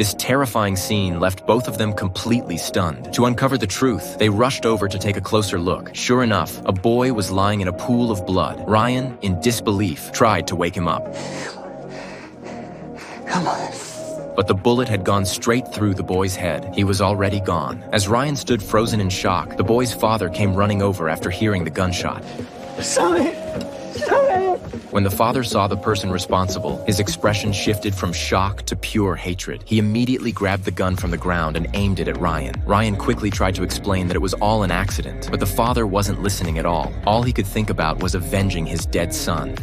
This terrifying scene left both of them completely stunned. To uncover the truth, they rushed over to take a closer look. Sure enough, a boy was lying in a pool of blood. Ryan, in disbelief, tried to wake him up. Come on. But the bullet had gone straight through the boy's head. He was already gone. As Ryan stood frozen in shock, the boy's father came running over after hearing the gunshot. Sorry. When the father saw the person responsible, his expression shifted from shock to pure hatred. He immediately grabbed the gun from the ground and aimed it at Ryan. Ryan quickly tried to explain that it was all an accident, but the father wasn't listening at all. All he could think about was avenging his dead son.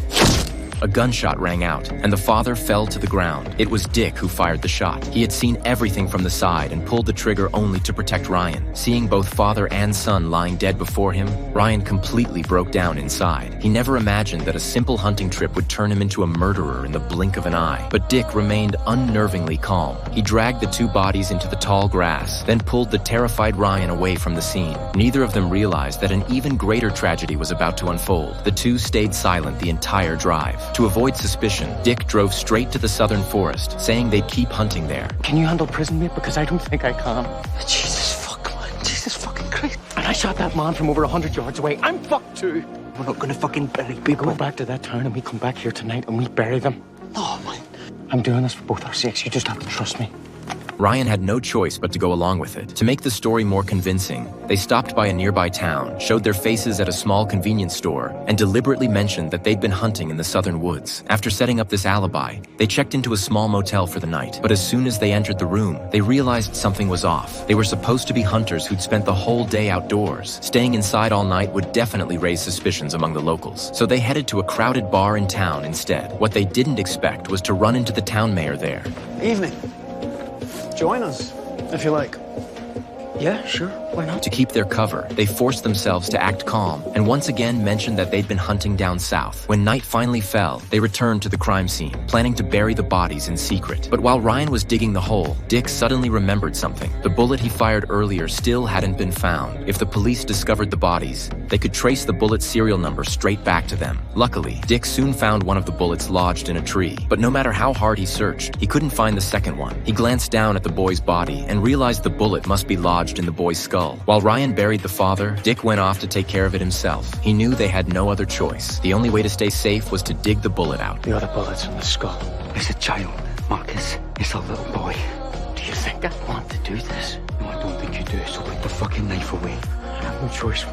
A gunshot rang out, and the father fell to the ground. It was Dick who fired the shot. He had seen everything from the side and pulled the trigger only to protect Ryan. Seeing both father and son lying dead before him, Ryan completely broke down inside. He never imagined that a simple hunting trip would turn him into a murderer in the blink of an eye. But Dick remained unnervingly calm. He dragged the two bodies into the tall grass, then pulled the terrified Ryan away from the scene. Neither of them realized that an even greater tragedy was about to unfold. The two stayed silent the entire drive. To avoid suspicion, Dick drove straight to the southern forest, saying they'd keep hunting there. Can you handle prison, mate? Because I don't think I can. Jesus fucking Christ. And I shot that man from over 100 yards away. I'm fucked too. We're not gonna fucking bury people. We go back to that town and we come back here tonight and we bury them. No, man. I'm doing this for both our sakes. You just have to trust me. Ryan had no choice but to go along with it. To make the story more convincing, they stopped by a nearby town, showed their faces at a small convenience store, and deliberately mentioned that they'd been hunting in the southern woods. After setting up this alibi, they checked into a small motel for the night. But as soon as they entered the room, they realized something was off. They were supposed to be hunters who'd spent the whole day outdoors. Staying inside all night would definitely raise suspicions among the locals. So they headed to a crowded bar in town instead. What they didn't expect was to run into the town mayor there. Evening. Join us, if you like. Yeah, sure. Why not? To keep their cover, they forced themselves to act calm and once again mentioned that they'd been hunting down south. When night finally fell, they returned to the crime scene, planning to bury the bodies in secret. But while Ryan was digging the hole, Dick suddenly remembered something. The bullet he fired earlier still hadn't been found. If the police discovered the bodies, they could trace the bullet's serial number straight back to them. Luckily, Dick soon found one of the bullets lodged in a tree. But no matter how hard he searched, he couldn't find the second one. He glanced down at the boy's body and realized the bullet must be lodged in the boy's skull. While Ryan buried the father, Dick went off to take care of it himself. He knew they had no other choice. The only way to stay safe was to dig the bullet out. The other bullet's in the skull. It's a child, Marcus. It's a little boy. Do you think I want to do this? No, I don't think you do, so put the fucking knife away. I have no choice.